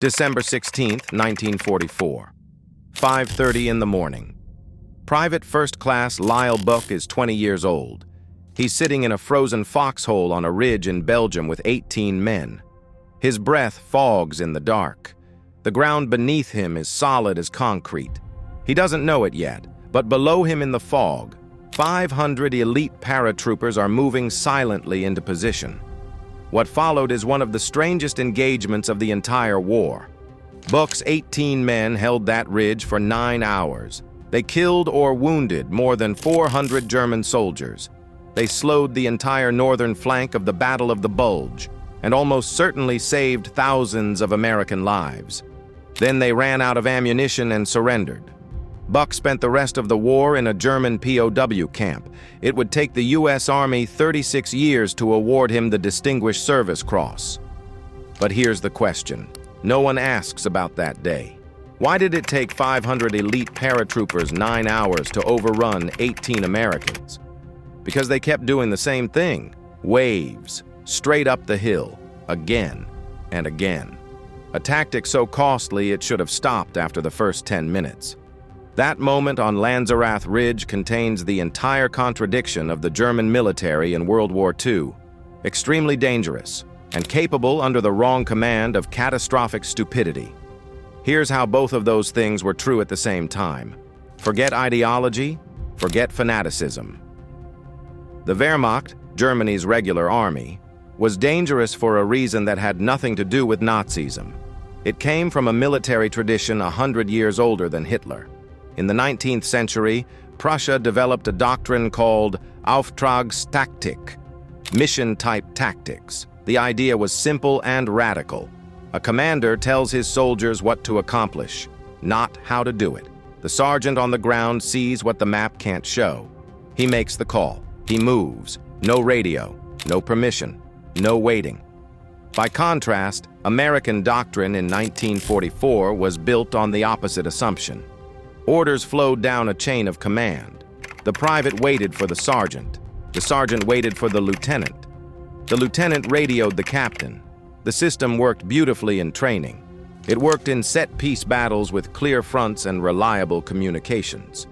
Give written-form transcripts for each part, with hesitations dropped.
December 16th, 1944. 5:30 in the morning. Private First Class Lyle Buck is 20 years old. He's sitting in a frozen foxhole on a ridge in Belgium with 18 men. His breath fogs in the dark. The ground beneath him is solid as concrete. He doesn't know it yet, but below him in the fog, 500 elite paratroopers are moving silently into position. What followed is one of the strangest engagements of the entire war. Buck's 18 men held that ridge for 9 hours. They killed or wounded more than 400 German soldiers. They slowed the entire northern flank of the Battle of the Bulge and almost certainly saved thousands of American lives. Then they ran out of ammunition and surrendered. Buck spent the rest of the war in a German POW camp. It would take the U.S. Army 36 years to award him the Distinguished Service Cross. But here's the question. No one asks about that day. Why did it take 500 elite paratroopers 9 hours to overrun 18 Americans? Because they kept doing the same thing. Waves, straight up the hill, again and again. A tactic so costly it should have stopped after the first 10 minutes. That moment on Lanzerath Ridge contains the entire contradiction of the German military in World War II. Extremely dangerous and capable under the wrong command of catastrophic stupidity. Here's how both of those things were true at the same time. Forget ideology, forget fanaticism. The Wehrmacht, Germany's regular army, was dangerous for a reason that had nothing to do with Nazism. It came from a military tradition 100 years older than Hitler. In the 19th century, Prussia developed a doctrine called Auftragstaktik, mission-type tactics. The idea was simple and radical. A commander tells his soldiers what to accomplish, not how to do it. The sergeant on the ground sees what the map can't show. He makes the call. He moves. No radio, no permission, no waiting. By contrast, American doctrine in 1944 was built on the opposite assumption. Orders flowed down a chain of command. The private waited for the sergeant. The sergeant waited for the lieutenant. The lieutenant radioed the captain. The system worked beautifully in training. It worked in set-piece battles with clear fronts and reliable communications.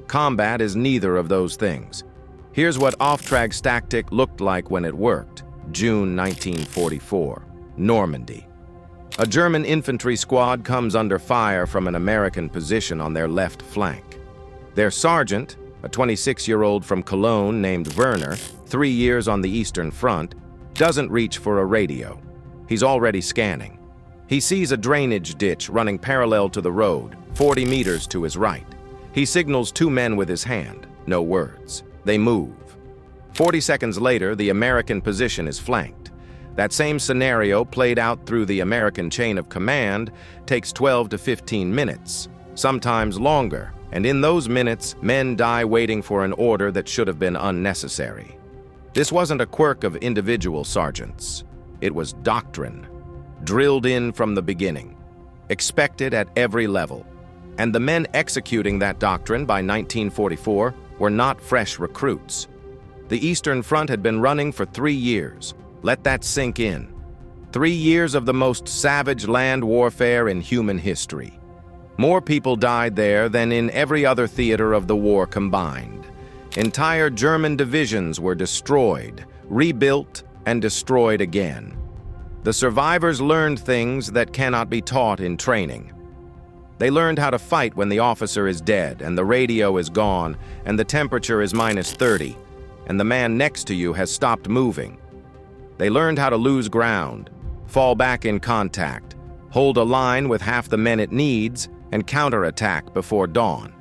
Combat is neither of those things. Here's what Auftragstaktik looked like when it worked. June 1944, Normandy. A German infantry squad comes under fire from an American position on their left flank. Their sergeant, a 26-year-old from Cologne named Werner, 3 years on the Eastern Front, doesn't reach for a radio. He's already scanning. He sees a drainage ditch running parallel to the road, 40 meters to his right. He signals 2 men with his hand. No words. They move. 40 seconds later, the American position is flanked. That same scenario played out through the American chain of command takes 12 to 15 minutes, sometimes longer, and in those minutes, men die waiting for an order that should have been unnecessary. This wasn't a quirk of individual sergeants. It was doctrine, drilled in from the beginning, expected at every level. And the men executing that doctrine by 1944 were not fresh recruits. The Eastern Front had been running for 3 years. Let that sink in. 3 years of the most savage land warfare in human history. More people died there than in every other theater of the war combined. Entire German divisions were destroyed, rebuilt, and destroyed again. The survivors learned things that cannot be taught in training. They learned how to fight when the officer is dead and the radio is gone and the temperature is -30 and the man next to you has stopped moving. They learned how to lose ground, fall back in contact, hold a line with half the men it needs, and counterattack before dawn.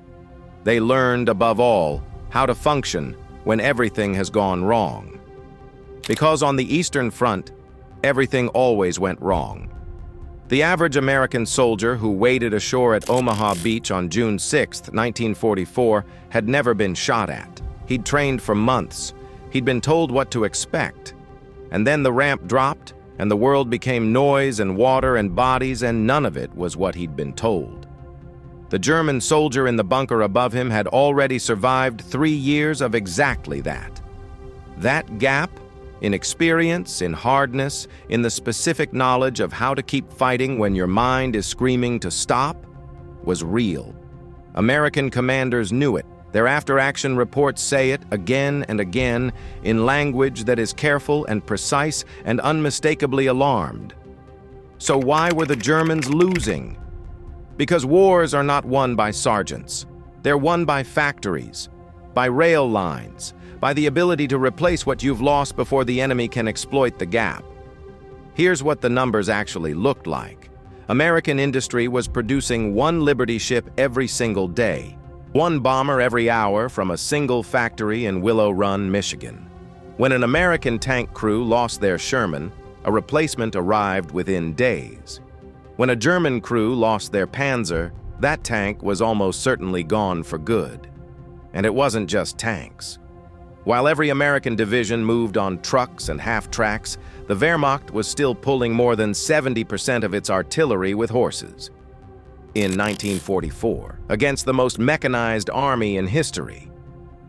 They learned, above all, how to function when everything has gone wrong. Because on the Eastern Front, everything always went wrong. The average American soldier who waded ashore at Omaha Beach on June 6, 1944, had never been shot at. He'd trained for months. He'd been told what to expect. And then the ramp dropped, and the world became noise and water and bodies, and none of it was what he'd been told. The German soldier in the bunker above him had already survived 3 years of exactly that. That gap in experience, in hardness, in the specific knowledge of how to keep fighting when your mind is screaming to stop, was real. American commanders knew it. Their after-action reports say it again and again in language that is careful and precise and unmistakably alarmed. So why were the Germans losing? Because wars are not won by sergeants. They're won by factories, by rail lines, by the ability to replace what you've lost before the enemy can exploit the gap. Here's what the numbers actually looked like. American industry was producing one Liberty ship every single day, one bomber every hour from a single factory in Willow Run, Michigan. When an American tank crew lost their Sherman, a replacement arrived within days. When a German crew lost their Panzer, that tank was almost certainly gone for good. And it wasn't just tanks. While every American division moved on trucks and half-tracks, the Wehrmacht was still pulling more than 70% of its artillery with horses. In 1944, against the most mechanized army in history.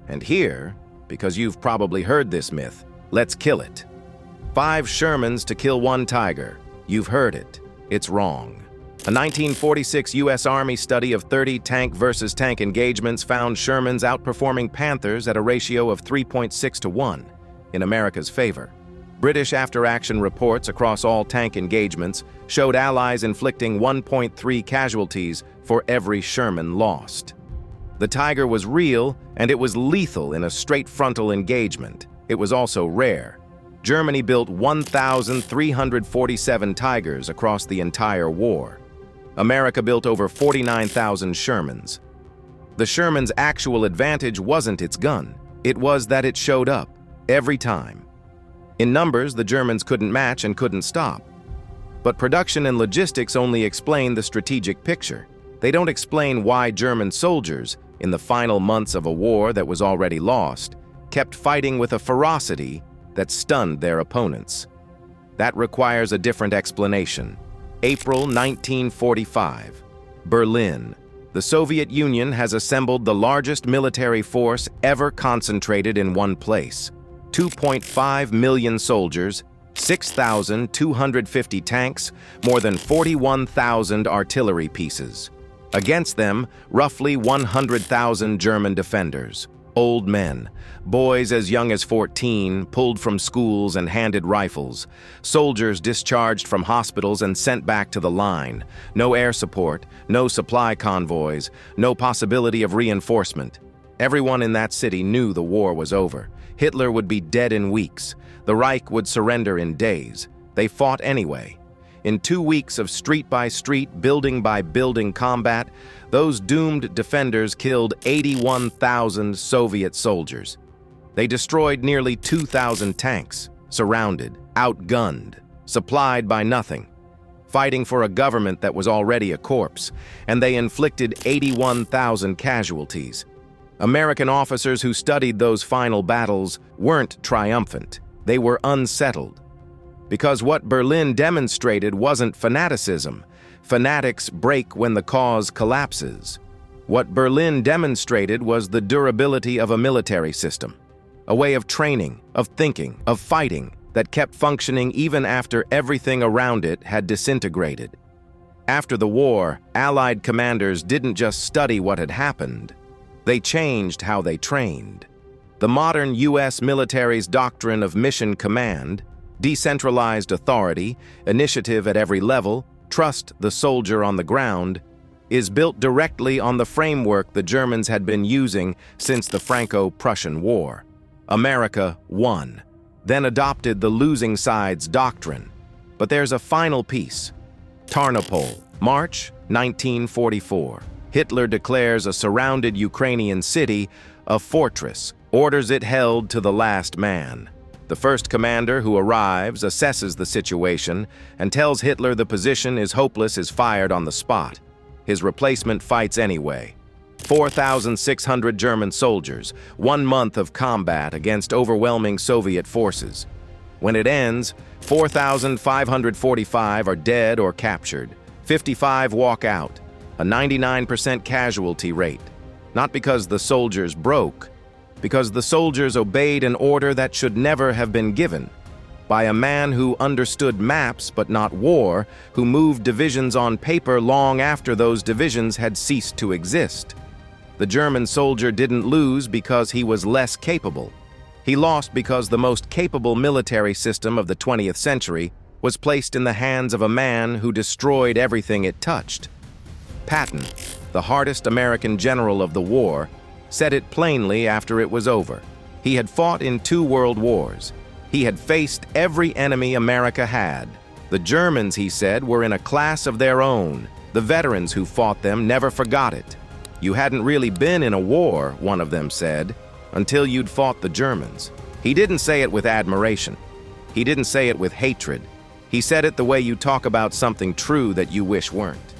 And here, because you've probably heard this myth, let's kill it. 5 Shermans to kill 1 Tiger. You've heard it. It's wrong. A 1946 U.S. Army study of 30 tank versus tank engagements found Shermans outperforming Panthers at a ratio of 3.6 to 1 in America's favor. British after-action reports across all tank engagements showed Allies inflicting 1.3 casualties for every Sherman lost. The Tiger was real, and it was lethal in a straight frontal engagement. It was also rare. Germany built 1,347 Tigers across the entire war. America built over 49,000 Shermans. The Sherman's actual advantage wasn't its gun. It was that it showed up, every time. In numbers, the Germans couldn't match and couldn't stop. But production and logistics only explain the strategic picture. They don't explain why German soldiers, in the final months of a war that was already lost, kept fighting with a ferocity that stunned their opponents. That requires a different explanation. April 1945. Berlin. The Soviet Union has assembled the largest military force ever concentrated in one place. 2.5 million soldiers, 6,250 tanks, more than 41,000 artillery pieces. Against them, roughly 100,000 German defenders. Old men, boys as young as 14, pulled from schools and handed rifles, soldiers discharged from hospitals and sent back to the line, no air support, no supply convoys, no possibility of reinforcement. Everyone in that city knew the war was over. Hitler would be dead in weeks. The Reich would surrender in days. They fought anyway. In 2 weeks of street-by-street, building-by-building combat, those doomed defenders killed 81,000 Soviet soldiers. They destroyed nearly 2,000 tanks, surrounded, outgunned, supplied by nothing, fighting for a government that was already a corpse, and they inflicted 81,000 casualties. American officers who studied those final battles weren't triumphant. They were unsettled. Because what Berlin demonstrated wasn't fanaticism. Fanatics break when the cause collapses. What Berlin demonstrated was the durability of a military system, a way of training, of thinking, of fighting that kept functioning even after everything around it had disintegrated. After the war, Allied commanders didn't just study what had happened. They changed how they trained. The modern U.S. military's doctrine of mission command, decentralized authority, initiative at every level, trust the soldier on the ground, is built directly on the framework the Germans had been using since the Franco-Prussian War. America won, then adopted the losing side's doctrine. But there's a final piece. Tarnopol, March 1944. Hitler declares a surrounded Ukrainian city a fortress, orders it held to the last man. The first commander who arrives assesses the situation and tells Hitler the position is hopeless is fired on the spot. His replacement fights anyway. 4,600 German soldiers, 1 month of combat against overwhelming Soviet forces. When it ends, 4,545 are dead or captured. 55 walk out, a 99% casualty rate. Not because the soldiers broke, because the soldiers obeyed an order that should never have been given. by a man who understood maps but not war, who moved divisions on paper long after those divisions had ceased to exist. The German soldier didn't lose because he was less capable. He lost because the most capable military system of the 20th century was placed in the hands of a man who destroyed everything it touched. Patton, the hardest American general of the war, said it plainly after it was over. He had fought in 2 world wars. He had faced every enemy America had. The Germans, he said, were in a class of their own. The veterans who fought them never forgot it. You hadn't really been in a war, one of them said, until you'd fought the Germans. He didn't say it with admiration. He didn't say it with hatred. He said it the way you talk about something true that you wish weren't.